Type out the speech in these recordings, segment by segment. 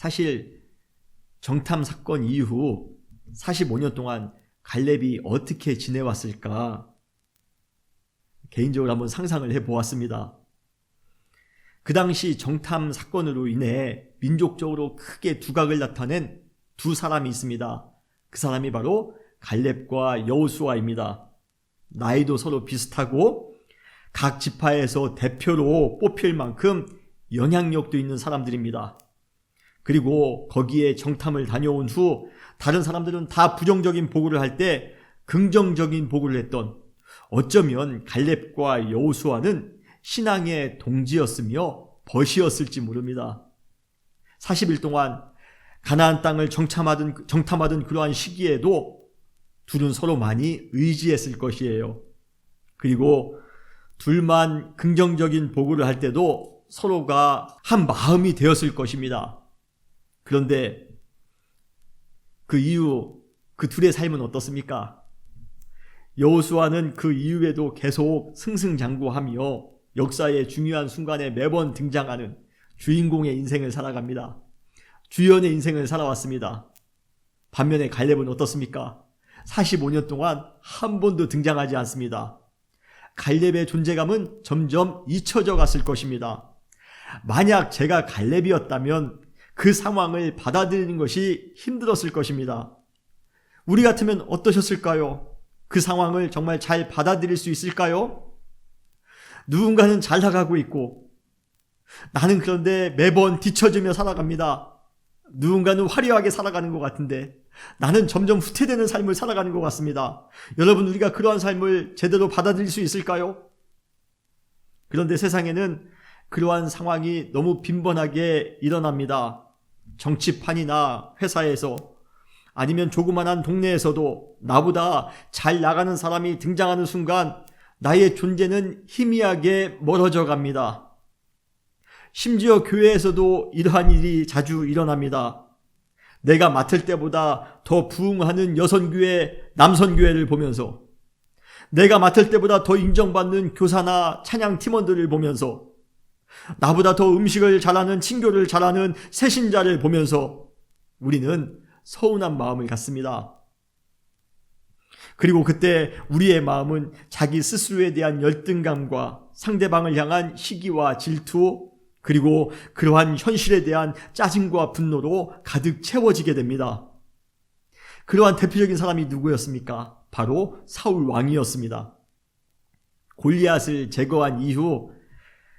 사실 정탐 사건 이후 45년 동안 갈렙이 어떻게 지내왔을까 개인적으로 한번 상상을 해보았습니다. 그 당시 정탐 사건으로 인해 민족적으로 크게 두각을 나타낸 두 사람이 있습니다. 그 사람이 바로 갈렙과 여호수아입니다. 나이도 서로 비슷하고 각 지파에서 대표로 뽑힐 만큼 영향력도 있는 사람들입니다. 그리고 거기에 정탐을 다녀온 후 다른 사람들은 다 부정적인 보고를 할 때 긍정적인 보고를 했던, 어쩌면 갈렙과 여호수아는 신앙의 동지였으며 벗이었을지 모릅니다. 40일 동안 가나안 땅을 정탐하던 그러한 시기에도 둘은 서로 많이 의지했을 것이에요. 그리고 둘만 긍정적인 보고를 할 때도 서로가 한 마음이 되었을 것입니다. 그런데 그 이후 그 둘의 삶은 어떻습니까? 여호수아는 그 이후에도 계속 승승장구하며 역사의 중요한 순간에 매번 등장하는 주인공의 인생을 살아갑니다. 주연의 인생을 살아왔습니다. 반면에 갈렙은 어떻습니까? 45년 동안 한 번도 등장하지 않습니다. 갈렙의 존재감은 점점 잊혀져 갔을 것입니다. 만약 제가 갈렙이었다면 그 상황을 받아들이는 것이 힘들었을 것입니다. 우리 같으면 어떠셨을까요? 그 상황을 정말 잘 받아들일 수 있을까요? 누군가는 잘 나가고 있고 나는 그런데 매번 뒤처지며 살아갑니다. 누군가는 화려하게 살아가는 것 같은데 나는 점점 후퇴되는 삶을 살아가는 것 같습니다. 여러분, 우리가 그러한 삶을 제대로 받아들일 수 있을까요? 그런데 세상에는 그러한 상황이 너무 빈번하게 일어납니다. 정치판이나 회사에서, 아니면 조그만한 동네에서도 나보다 잘 나가는 사람이 등장하는 순간 나의 존재는 희미하게 멀어져 갑니다. 심지어 교회에서도 이러한 일이 자주 일어납니다. 내가 맡을 때보다 더 부흥하는 여선교회, 남선교회를 보면서, 내가 맡을 때보다 더 인정받는 교사나 찬양 팀원들을 보면서, 나보다 더 음식을 잘하는, 친교를 잘하는 새신자를 보면서 우리는 서운한 마음을 갖습니다. 그리고 그때 우리의 마음은 자기 스스로에 대한 열등감과 상대방을 향한 시기와 질투, 그리고 그러한 현실에 대한 짜증과 분노로 가득 채워지게 됩니다. 그러한 대표적인 사람이 누구였습니까? 바로 사울 왕이었습니다. 골리앗을 제거한 이후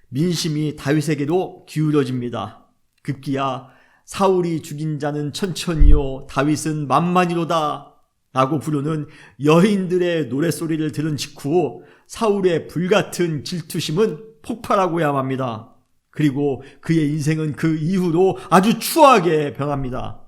민심이 다윗에게로 기울어집니다. 급기야 사울이 죽인 자는 천천히요 다윗은 만만이로다 라고 부르는 여인들의 노랫소리를 들은 직후 사울의 불같은 질투심은 폭발하고야 합니다. 그리고 그의 인생은 그 이후로 아주 추하게 변합니다.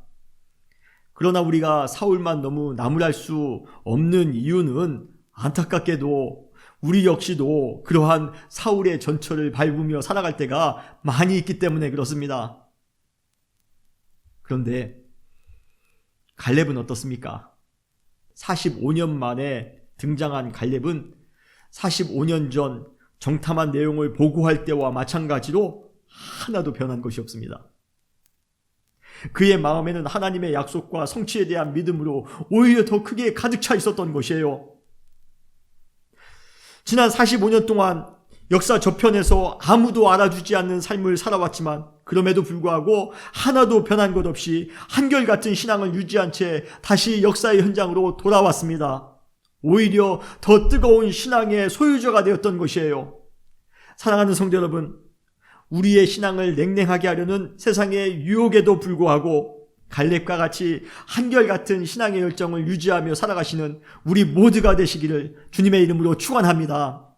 그러나 우리가 사울만 너무 나무랄 수 없는 이유는 안타깝게도 우리 역시도 그러한 사울의 전철을 밟으며 살아갈 때가 많이 있기 때문에 그렇습니다. 그런데 갈렙은 어떻습니까? 45년 만에 등장한 갈렙은 45년 전 정탐한 내용을 보고할 때와 마찬가지로 하나도 변한 것이 없습니다. 그의 마음에는 하나님의 약속과 성취에 대한 믿음으로 오히려 더 크게 가득 차 있었던 것이에요. 지난 45년 동안 역사 저편에서 아무도 알아주지 않는 삶을 살아왔지만 그럼에도 불구하고 하나도 변한 것 없이 한결같은 신앙을 유지한 채 다시 역사의 현장으로 돌아왔습니다. 오히려 더 뜨거운 신앙의 소유자가 되었던 것이에요. 사랑하는 성도 여러분, 우리의 신앙을 냉랭하게 하려는 세상의 유혹에도 불구하고 갈렙과 같이 한결같은 신앙의 열정을 유지하며 살아가시는 우리 모두가 되시기를 주님의 이름으로 축원합니다.